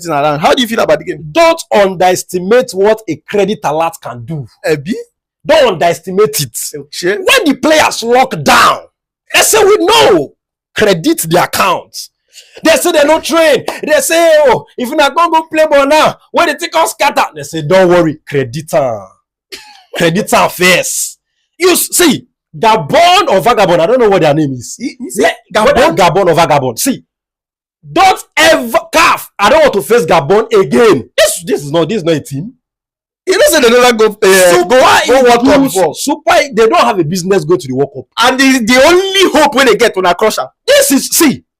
around. How do you feel about the game? Don't underestimate what a credit alert can do. Don't underestimate it. Okay. When the players lock down, they say we know credit the account. They say they don't train. They say, oh, if you're not going to go play ball now, when they take us scatter, they say, don't worry, credit first. You see, Gabon or Vagabond, I don't know what their name is. Gabon or Vagabond. See, don't ever calf. I don't want to face Gabon again. This is not a team. You know, say they never go World Cup before. They don't have a business go to the World Cup. And the only hope when they get on a crusher.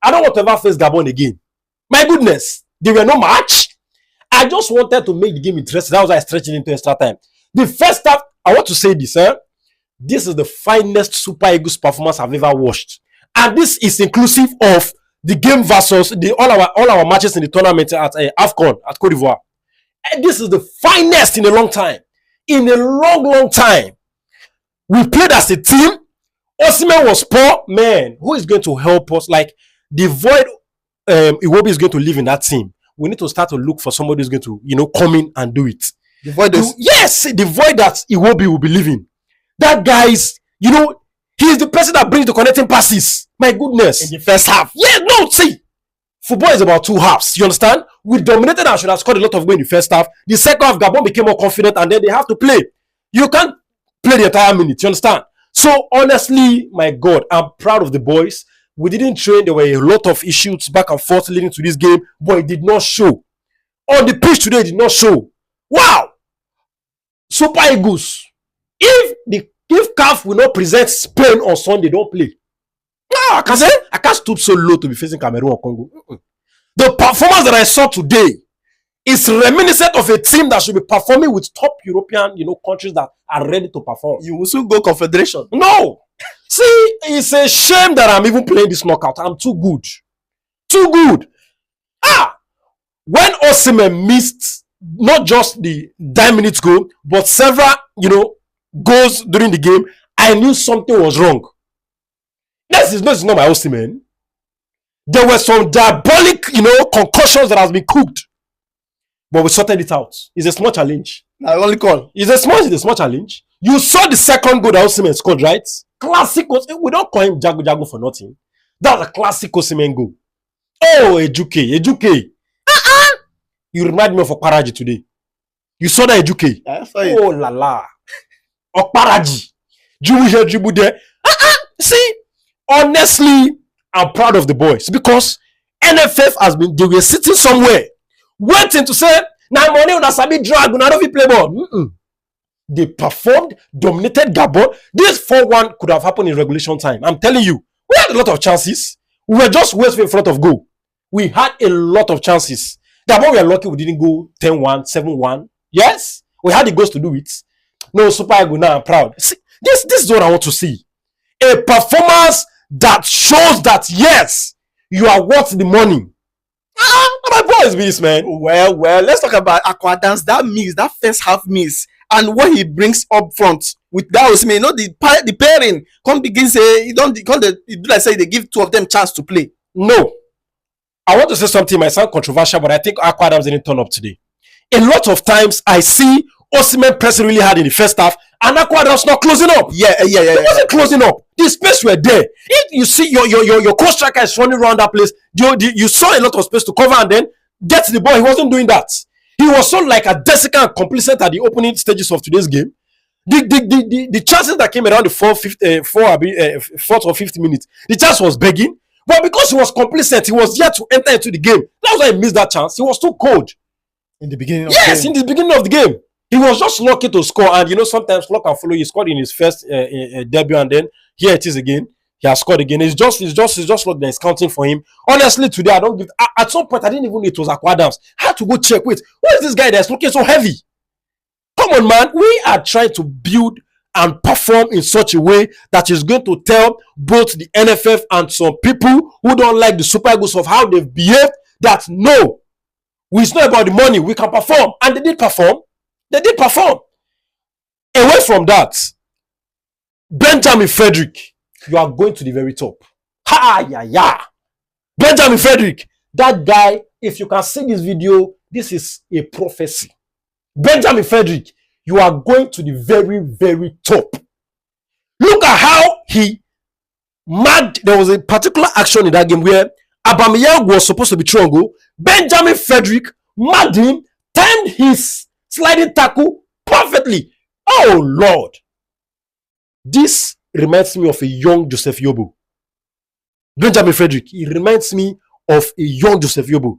I don't want to ever face Gabon again. My goodness, they were no match. I just wanted to make the game interesting. That was why I stretched it into extra time. The first half, I want to say this, this is the finest Super Eagles performance I've ever watched. And this is inclusive of the game versus all our matches in the tournament at AFCON at Cote d'Ivoire. And this is the finest in a long time. In a long time. We played as a team. Osimhen was poor. Man, who is going to help us? Like, the void Iwobi is going to live in that team. We need to start to look for somebody who's going to, come in and do it. The void is... Yes, the void that Iwobi will be living. That guy is, he's the person that brings the connecting passes. My goodness. In the first half. Yeah, no, see. Football is about two halves. You understand? We dominated and should have scored a lot of goals in the first half. The second half, Gabon became more confident and then they have to play. You can't play the entire minute. You understand? So, honestly, my God, I'm proud of the boys. We didn't train. There were a lot of issues back and forth leading to this game, but it did not show. On the pitch today, it did not show. Wow! Super Eagles. If CAF will not present Spain on Sunday, don't play. No, I can't stoop so low to be facing Cameroon or Congo. The performance that I saw today is reminiscent of a team that should be performing with top European, countries that are ready to perform. You will soon go Confederation. No. See, it's a shame that I'm even playing this knockout. I'm too good. Too good. When Osimhen missed not just the 10 minutes goal, but several, goals during the game, I knew something was wrong. This is not my Osimhen. There were some diabolic, concussions that has been cooked. But we sorted it out. It's a small challenge. I only call. It's a small challenge. You saw the second goal that Osimhen scored, right? Classic. We don't call him Jago for nothing. That's a classic Osimhen goal. Oh, Ejuke. You remind me of Okparaji today. You saw that Ejuke. I saw it. Oh la la. Okparaji. Jibu there. See, honestly, I'm proud of the boys because NFF they were sitting somewhere waiting to say, now money on a sabi drag, we don't play ball. They performed, dominated Gabon. This 4-1 could have happened in regulation time. I'm telling you, we had a lot of chances. We were just waiting in front of goal. We had a lot of chances. Gabon, we are lucky we didn't go 10-1, 7-1. Yes, we had the goals to do it. No, Super Eagles, now I'm proud. See, this is what I want to see. A performance that shows that, yes, you are worth the money. My boys be this, man. Well, let's talk about Aquadance. That first half miss, and what he brings up front with that Osimhen. The pairing can't begin say they give two of them chance to play. No, I want to say something. Might sound controversial, but I think Aquadams didn't turn up today. A lot of times I see Osimhen pressing really hard in the first half, and Aquadams not closing up. Yeah. It wasn't closing up. The space were there. If you see your co-striker is running around that place, you saw a lot of space to cover and then get the ball. He wasn't doing that. He was so like a desicant and complacent at the opening stages of today's game. The chances that came around the fourth or fifth minute, the chance was begging. But because he was complacent, he was yet to enter into the game. That's why he missed that chance. He was too cold. In the beginning of the game. Yes, in the beginning of the game. He was just lucky to score. And sometimes luck can follow. He scored in his first debut and then here it is again. He has scored again. It's just like that is counting for him. Honestly, today I don't give. At some point, I didn't even know it was Aquadams. I had to go check. Wait, who is this guy that's looking so heavy? Come on, man. We are trying to build and perform in such a way that is going to tell both the NFF and some people who don't like the Super Eagles of how they've behaved that no, it's not about the money. We can perform, and they did perform. Away from that, Benjamin Frederick, you are going to the very top. Benjamin Frederick, That guy, if you can see this video, this is a prophecy. Benjamin Frederick, you are going to the very, very top. Look at how he mad. There was a particular action in that game where Aubameyang was supposed to be thrown goal. Benjamin Frederick mad him, timed his sliding tackle perfectly. Oh Lord. This reminds me of a young Joseph Yobo. Benjamin Frederick, he reminds me of a young Joseph Yobo.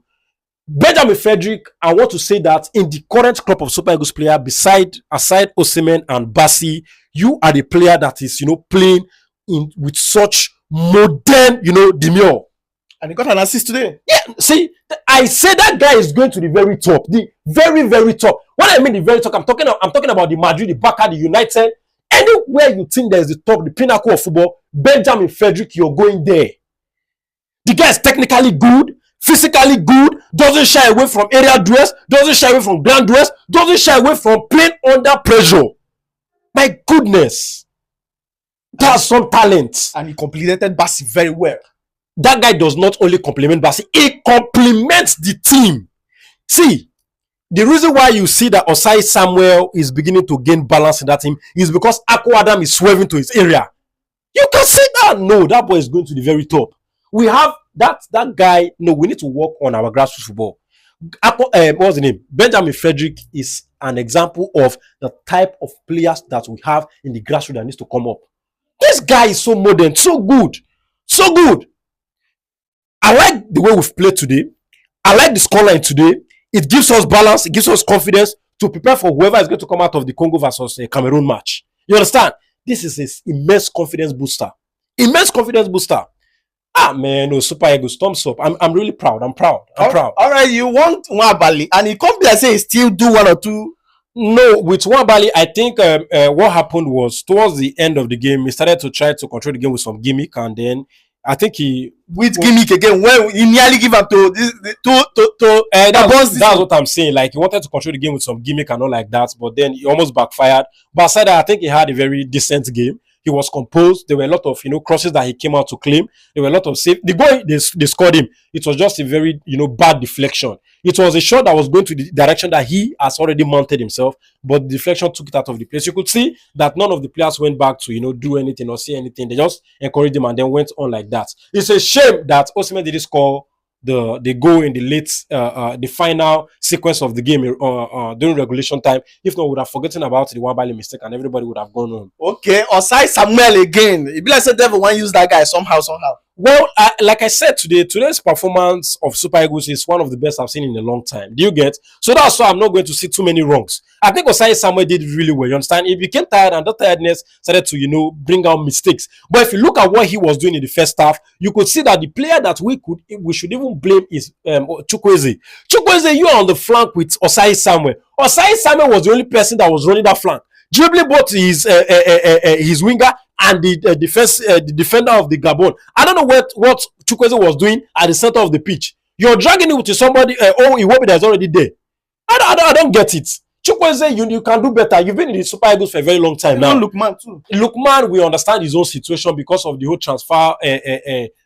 Benjamin Frederick, I want to say that in the current crop of Super Eagles player, aside Osimhen and Bassi, you are the player that is, playing with such modern, demure. And he got an assist today. Yeah, see, I say that guy is going to the very top, the very, very top. When I mean the very top, I'm talking about the Madrid, the Barca, the United. Anywhere you think there is the top, the pinnacle of football, Benjamin Frederick, you're going there. The guy is technically good, physically good, doesn't shy away from area duels, doesn't shy away from ground duels, doesn't shy away from playing under pressure. My goodness. That's some talent. And he complemented Bassi very well. That guy does not only compliment Bassi, he complements the team. See, the reason why you see that Osai Samuel is beginning to gain balance in that team is because Akko Adam is swerving to his area. You can see that. No, that boy is going to the very top. We have that guy. No, we need to work on our grassroots football. What's the name? Benjamin Frederick is an example of the type of players that we have in the grassroots that needs to come up. This guy is so modern, so good, so good. I like the way we've played today. I like the scoreline today. It gives us balance. It gives us confidence to prepare for whoever is going to come out of the Congo versus Cameroon match. You understand? This is an immense confidence booster. Immense confidence booster. Ah, man, no, Super Eagles, thumbs up. I'm really proud. I'm proud. All right, you want Nwabali, and he come there and say he still do one or two. No, with Nwabali, I think what happened was towards the end of the game, he started to try to control the game with some gimmick, and then I think gimmick again when he nearly give up to that's what I'm saying. Like, he wanted to control the game with some gimmick and all like that, but then he almost backfired. But aside that, I think he had a very decent game. He was composed. There were a lot of crosses that he came out to claim. There were a lot of save. The goal they scored him, it was just a very bad deflection. It was a shot that was going to the direction that he has already mounted himself, but the deflection took it out of the place. You could see that none of the players went back to do anything or say anything. They just encouraged him and then went on like that. It's a shame that Osimhen didn't score the goal in the late the final sequence of the game during regulation time. If not, we would have forgotten about the Nwabali mistake and everybody would have gone on. Okay, Osai Samuel again. It be like said devil want to use that guy somehow. Well, like I said today's performance of Super Eagles is one of the best I've seen in a long time. Do you get? So that's why I'm not going to see too many wrongs. I think Osai Samuel did really well. You understand? He became tired, and that tiredness started to bring out mistakes. But if you look at what he was doing in the first half, you could see that the player that we should even blame is Chukwueze. Chukwueze, you are on the flank with Osai Samuel. Osai Samuel was the only person that was running that flank, dribbling both his winger and the defender of the Gabon. I don't know what Chukwueze was doing at the center of the pitch. You're dragging it with somebody. Iwobi that's already there. I don't get it. Chukwueze, you can do better. You've been in the Super Eagles for a very long time now. Lookman too. Lookman, we understand his own situation because of the whole transfer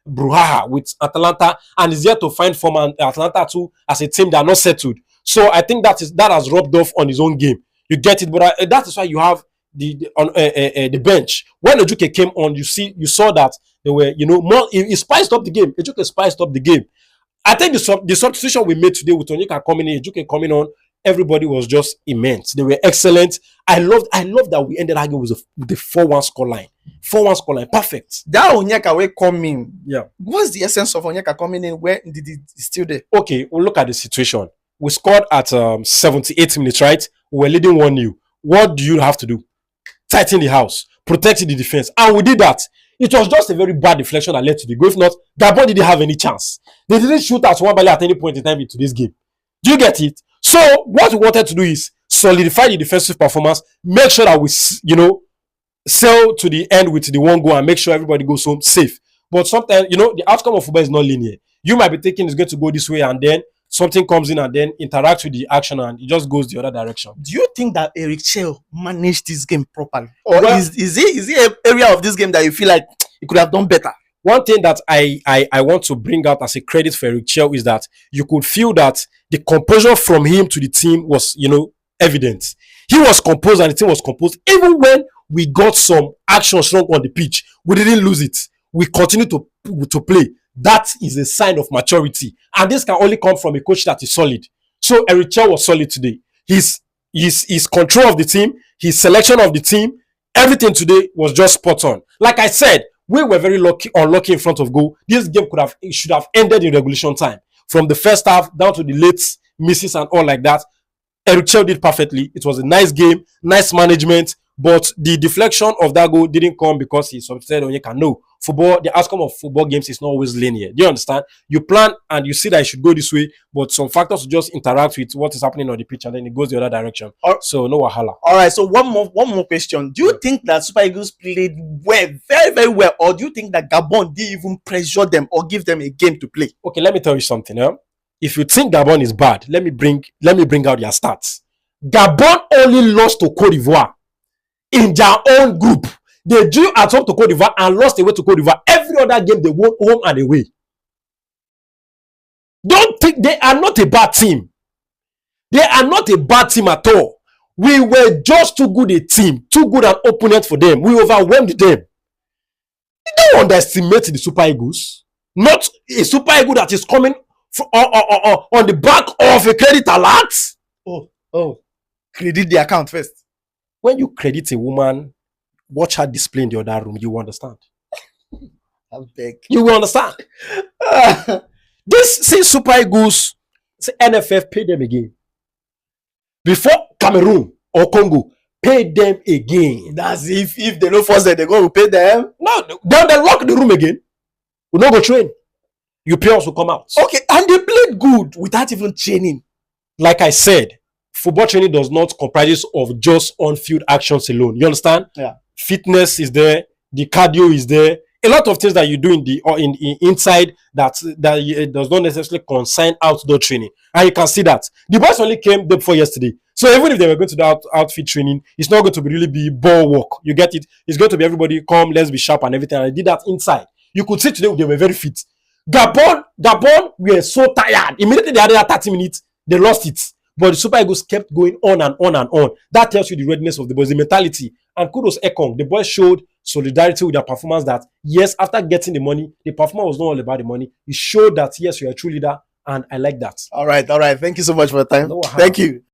brouhaha with Atalanta, and is yet to find form. And Atalanta too, as a team, they are not settled. So I think that has rubbed off on his own game. You get it, but that is why you have the bench. When Ejuke came on, you saw that they were more. He spiced up the game. Ejuke spiced up the game. I think the substitution we made today with Onyeka coming in, Ejuke coming on, everybody was just immense. They were excellent. I love that we ended that game with the 4-1 scoreline. 4-1 scoreline, perfect. That Onyeka way coming. Yeah. What's the essence of Onyeka coming in? Where did it still there? Okay, we'll look at the situation. We scored at 78 minutes, right? We were leading 1-0. What do you have to do? Tighten the house, protect the defense. And we did that. It was just a very bad deflection that led to the goal. If not, Gabon didn't have any chance. They didn't shoot at Nwabali at any point in time into this game. Do you get it? So what we wanted to do is solidify the defensive performance, make sure that we, sail to the end with the one goal and make sure everybody goes home safe. But sometimes, the outcome of football is not linear. You might be thinking it's going to go this way and then something comes in and then interacts with the action and it just goes the other direction. Do you think that Eric Chell managed this game properly? Or is he an area of this game that you feel like he could have done better? one thing that I want to bring out as a credit for Eric Chell is that you could feel that the composure from him to the team was, evident. He was composed and the team was composed. Even when we got some action strong on the pitch, we didn't lose it. We continued to play. That is a sign of maturity. And this can only come from a coach that is solid. So Eric Chell was solid today. His control of the team, his selection of the team, everything today was just spot on. Like I said, we were very unlucky in front of goal. This game should have ended in regulation time. From the first half down to the late misses and all like that, Eric Chell did perfectly. It was a nice game, nice management, but the deflection of that goal didn't come because he substituted Onyeka. No, football, the outcome of football games is not always linear. Do you understand? You plan and you see that it should go this way, but some factors just interact with what is happening on the pitch and then it goes the other direction. So no wahala. All right. So one more question. Do you think that Super Eagles played well, very, very well, or do you think that Gabon didn't even pressure them or give them a game to play? Okay, let me tell you something. If you think Gabon is bad, let me bring out their stats. Gabon only lost to Cote d'Ivoire in their own group. They drew at home to Cote d'Ivoire and lost away to Cote d'Ivoire. Every other game they won home and away. Don't think they are not a bad team. They are not a bad team at all. We were just too good a team, too good an opponent for them. We overwhelmed them. You don't underestimate the Super Eagles. Not a Super Eagle that is coming on the back of a credit alert. Credit the account first. When you credit a woman, watch her display in the other room, you will understand. I beg. You will understand. Since Super Eagles, NFF pay them again. Before Cameroon or Congo, pay them again. That's if they don't force them, they're going to pay them. No, they lock the room again. We don't go train. Your parents will come out. Okay, and they played good without even training. Like I said, football training does not comprise of just on-field actions alone. You understand? Yeah. Fitness is there, the cardio is there. A lot of things that you do in inside that does not necessarily concern outdoor training. And you can see that. The boys only came day before yesterday. So even if they were going to do outfit training, it's not going to really be ball work. You get it? It's going to be everybody come, let's be sharp and everything. And I did that inside. You could see today they were very fit. Gabon were so tired. Immediately they had that 30 minutes, they lost it. But the Super Eagles kept going on and on and on. That tells you the readiness of the boys, the mentality. And kudos Ekong. The boys showed solidarity with their performance that, yes, after getting the money, the performance was not all about the money. It showed that, yes, you're a true leader. And I like that. All right. Thank you so much for the time. Thank you.